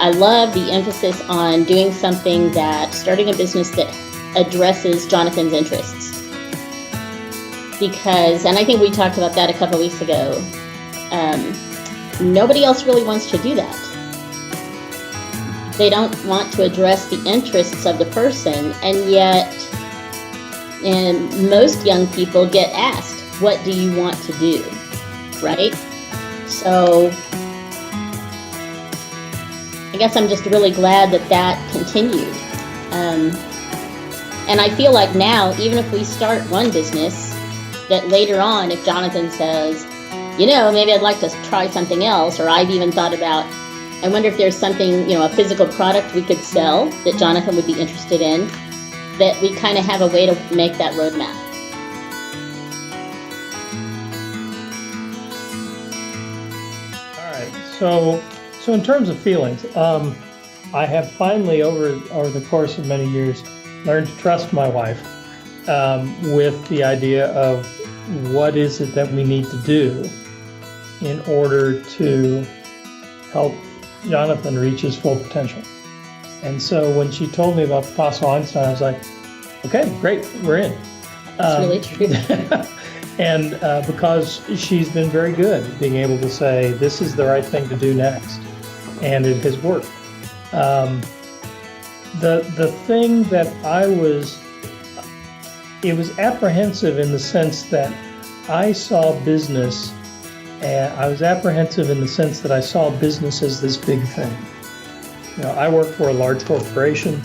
I love the emphasis on doing something starting a business that addresses Jonathan's interests. Because, and I think we talked about that a couple weeks ago, nobody else really wants to do that. They don't want to address the interests of the person, and yet most young people get asked, what do you want to do, right? So I guess I'm just really glad that continued. And I feel like now, even if we start one business, that later on, if Jonathan says, maybe I'd like to try something else, or I've even thought about, I wonder if there's something, a physical product we could sell that Jonathan would be interested in, that we kind of have a way to make that roadmap. All right. So in terms of feelings, I have finally, over the course of many years, learned to trust my wife with the idea of what is it that we need to do in order to help Jonathan reach his full potential. And so when she told me about Picasso Einstein, I was like, okay, great, we're in. That's really true. And because she's been very good at being able to say, this is the right thing to do next. And it has worked. The thing that it was apprehensive in the sense that I saw business, and I was apprehensive in the sense that I saw business as this big thing. I work for a large corporation.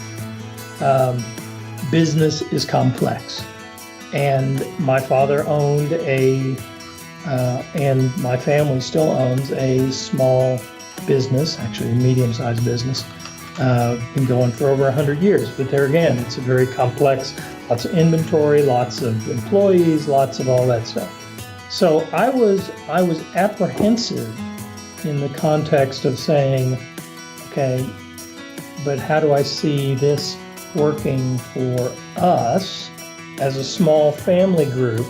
Business is complex. And my father owned and my family still owns a small business, actually a medium-sized business. Been going for over 100 years, but there again, it's a very complex, lots of inventory, lots of employees, lots of all that stuff. So I was apprehensive in the context of saying, okay, but how do I see this working for us as a small family group,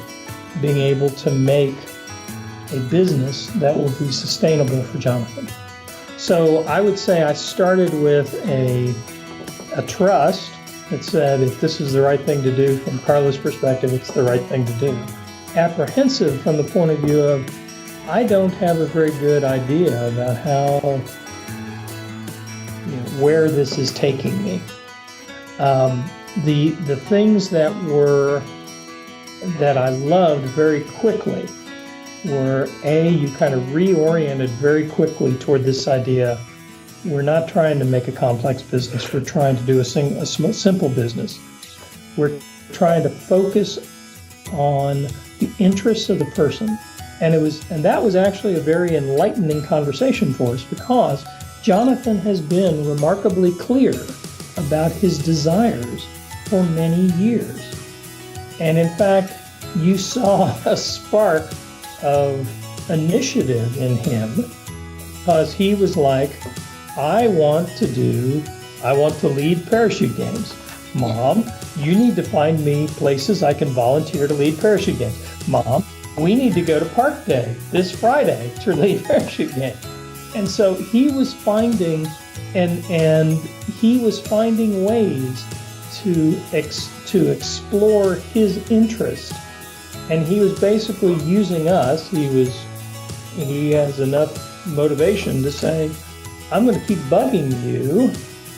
being able to make a business that will be sustainable for Jonathan? So I would say I started with a trust that said, if this is the right thing to do from Carla's perspective, it's the right thing to do. Apprehensive from the point of view of, I don't have a very good idea about how, where this is taking me. The things that I loved very quickly were, you kind of reoriented very quickly toward this idea. We're not trying to make a complex business. We're trying to do a simple business. We're trying to focus on the interests of the person. And that was actually a very enlightening conversation for us, because Jonathan has been remarkably clear about his desires for many years. And in fact, you saw a spark of initiative in him, because he was like, I want to lead parachute games. Mom, you need to find me places I can volunteer to lead parachute games. Mom, we need to go to Park Day this Friday to lead parachute games. And so he was finding, ways to explore his interest. And he was basically using us. He has enough motivation to say, I'm going to keep bugging you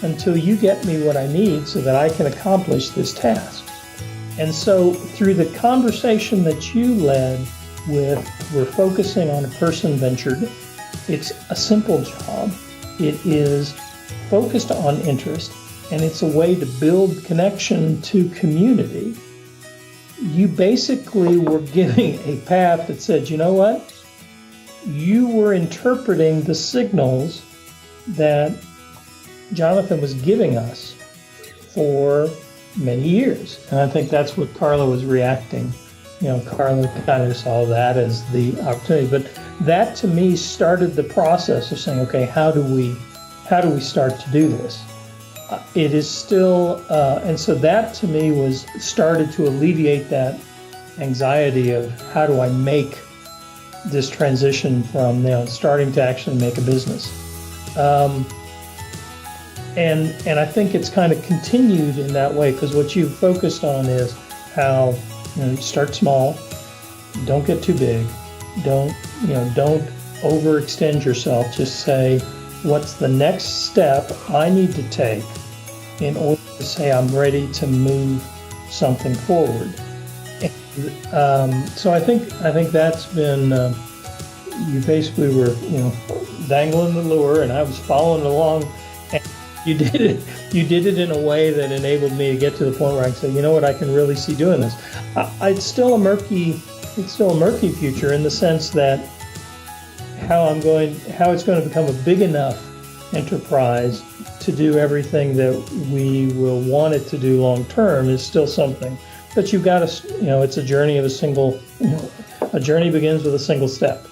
until you get me what I need so that I can accomplish this task. And so through the conversation that you led with, we're focusing on a person ventured, it's a simple job. It is focused on interest, and it's a way to build connection to community. You basically were giving a path that said, you know what? You were interpreting the signals that Jonathan was giving us for many years. And I think that's what Carla was reacting. Carla kind of saw that as the opportunity. But that to me started the process of saying, okay, how do we start to do this? It is still, and so that to me started to alleviate that anxiety of how do I make this transition from starting to actually make a business. and I think it's kind of continued in that way, because what you've focused on is how, you start small, don't get too big, don't overextend yourself. Just say, what's the next step I need to take in order to say I'm ready to move something forward. And, so I think that's been, you basically were, dangling the lure, and I was following along, and you did it in a way that enabled me to get to the point where I can say, you know what, I can really see doing this. It's still a murky future, in the sense that how it's going to become a big enough enterprise to do everything that we will want it to do long term is still something. But you've got to, it's a journey of a journey begins with a single step.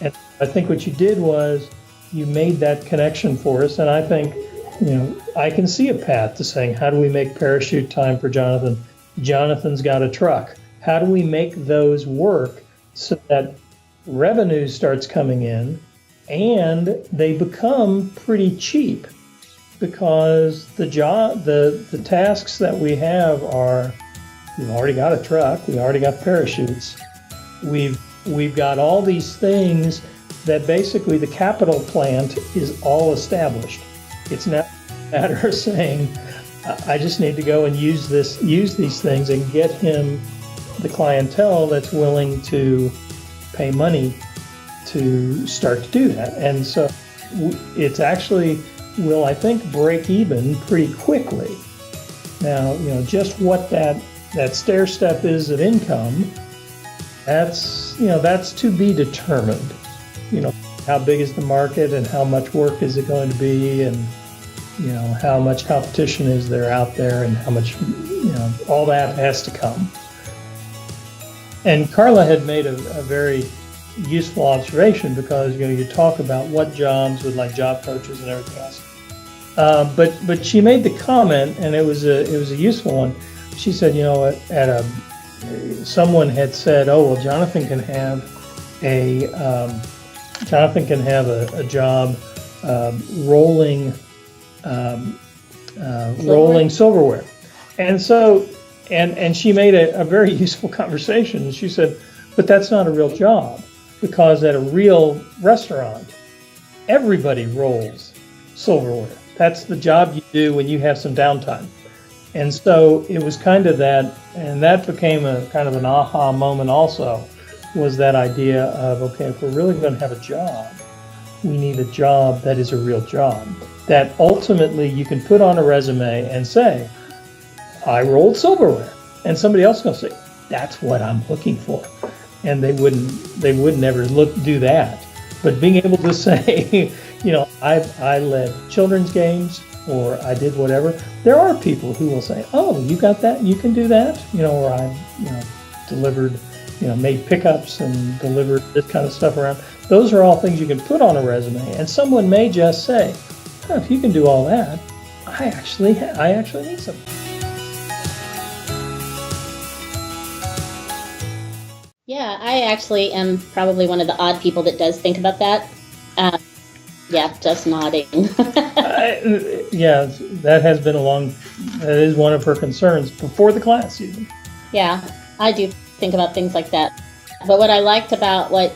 And I think what you did was you made that connection for us. And I think, I can see a path to saying, how do we make parachute time for Jonathan? Jonathan's got a truck. How do we make those work so that revenue starts coming in and they become pretty cheap? Because the tasks that we have are, we've already got a truck, we already got parachutes, we've got all these things that basically the capital plant is all established. It's not a matter of saying, I just need to go and use these things and get him the clientele that's willing to pay money to start to do that. And so it's actually will, I think, break even pretty quickly. Now, just what that stair step is of income, that's to be determined. How big is the market, and how much work is it going to be, and how much competition is there out there, and how much, all that has to come. And Carla had made a very useful observation, because you talk about what jobs with like job coaches and everything else. But she made the comment, and it was a useful one. She said, someone had said, oh well, Jonathan can have a job rolling silverware. And so and she made a very useful conversation. She said, but that's not a real job, because at a real restaurant, everybody rolls silverware. That's the job you do when you have some downtime. And so it was kind of that, and that became a kind of an aha moment also, was that idea of, okay, if we're really going to have a job, we need a job that is a real job, that ultimately you can put on a resume and say, I rolled silverware. And somebody else will say, that's what I'm looking for. And they would never do that. But being able to say, I led children's games, or I did whatever. There are people who will say, oh, you got that? You can do that? Or I, delivered, made pickups and delivered this kind of stuff around. Those are all things you can put on a resume. And someone may just say, oh, if you can do all that, I actually need something. Yeah, I actually am probably one of the odd people that does think about that. Yeah, just nodding. Yeah, that is one of her concerns before the class even. Yeah, I do think about things like that. But what I liked about what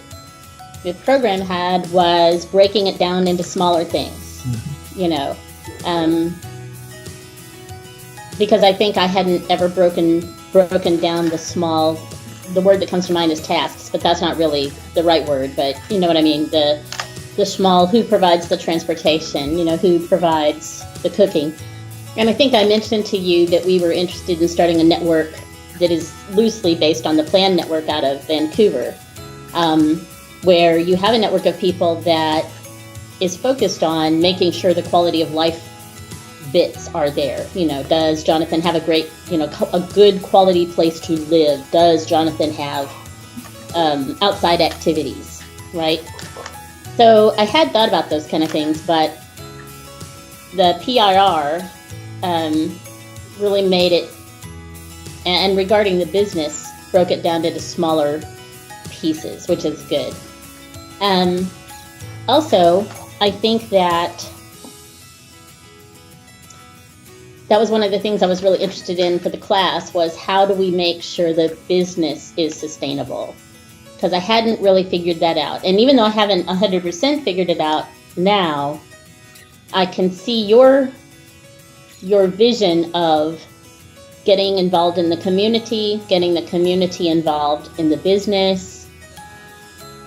the program had was breaking it down into smaller things, because I think I hadn't ever broken down the word that comes to mind is tasks, but that's not really the right word, but you know what I mean, the small, who provides the transportation, who provides the cooking. And I think I mentioned to you that we were interested in starting a network that is loosely based on the Plan Network out of Vancouver, where you have a network of people that is focused on making sure the quality of life bits are there. Does Jonathan have a good quality place to live? Does Jonathan have outside activities, right? So I had thought about those kind of things, but the PIR really made it, and regarding the business, broke it down into smaller pieces, which is good. Also, I think that that was one of the things I was really interested in for the class, was how do we make sure the business is sustainable? Because I hadn't really figured that out. And even though I haven't 100% figured it out now, I can see your vision of getting involved in the community, getting the community involved in the business,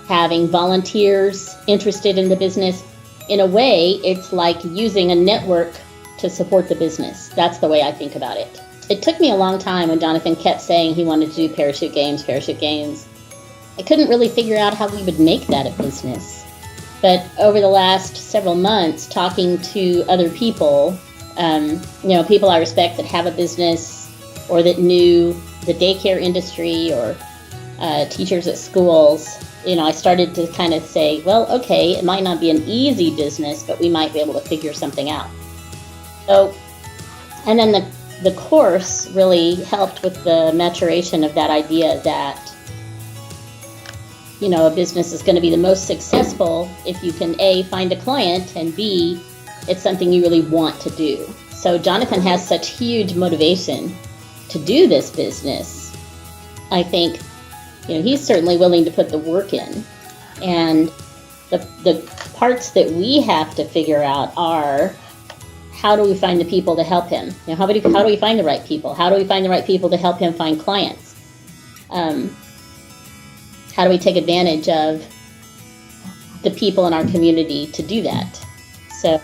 having volunteers interested in the business. In a way, it's like using a network to support the business. That's the way I think about it. It took me a long time when Jonathan kept saying he wanted to do parachute games. I couldn't really figure out how we would make that a business. But over the last several months, talking to other people, people I respect that have a business or that knew the daycare industry or teachers at schools, I started to kind of say, well, okay, it might not be an easy business, but we might be able to figure something out. So, and then the course really helped with the maturation of that idea that, a business is going to be the most successful if you can A, find a client, and B, it's something you really want to do. So Jonathan has such huge motivation to do this business. I think, he's certainly willing to put the work in. And the parts that we have to figure out are, how do we find the people to help him? How do we find the right people? How do we find the right people to help him find clients? How do we take advantage of the people in our community to do that? So,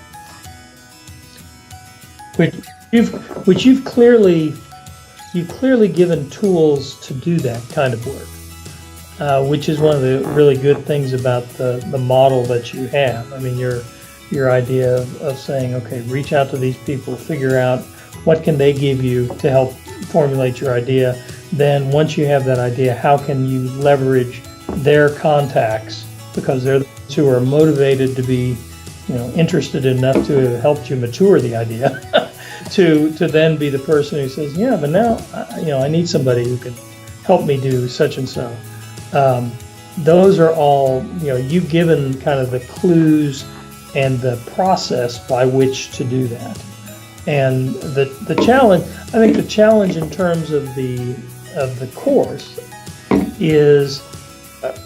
you've clearly given tools to do that kind of work, which is one of the really good things about the model that you have. I mean, your idea of saying, okay, reach out to these people, figure out what can they give you to help formulate your idea. Then once you have that idea, how can you leverage their contacts, because they're the ones who are motivated to be, interested enough to have helped you mature the idea, to then be the person who says, yeah, but now, I need somebody who can help me do such and so. Those are all, you've given kind of the clues and the process by which to do that. And the challenge, I think the challenge in terms of the course is,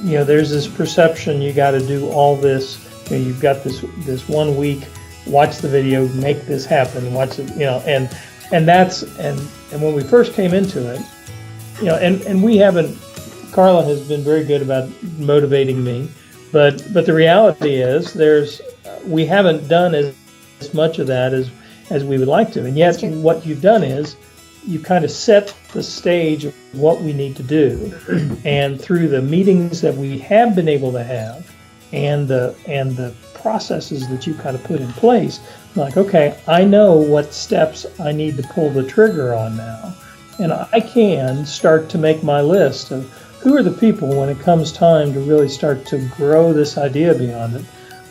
there's this perception you got to do all this. You've got this 1 week, watch the video, make this happen, watch it, and that's and when we first came into it, and we haven't. Carla has been very good about motivating me, but the reality is we haven't done as much of that as we would like to, and yet what you've done is you kind of set the stage of what we need to do, and through the meetings that we have been able to have and the processes that you kind of put in place, like, okay, I know what steps I need to pull the trigger on now, and I can start to make my list of who are the people when it comes time to really start to grow this idea beyond it.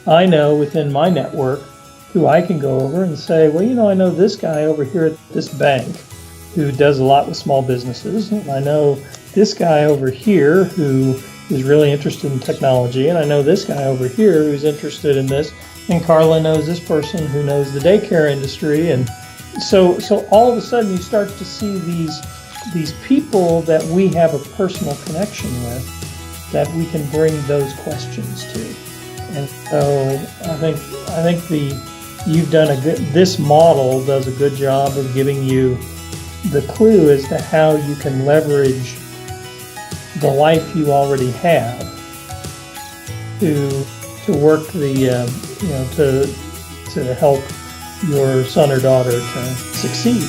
I know within my network who I can go over and say, well, I know this guy over here at this bank who does a lot with small businesses. And I know this guy over here who is really interested in technology. And I know this guy over here who's interested in this. And Carla knows this person who knows the daycare industry. And so all of a sudden you start to see these people that we have a personal connection with that we can bring those questions to. And so I think you've done this model does a good job of giving you the clue as to how you can leverage the life you already have to work to help your son or daughter to succeed.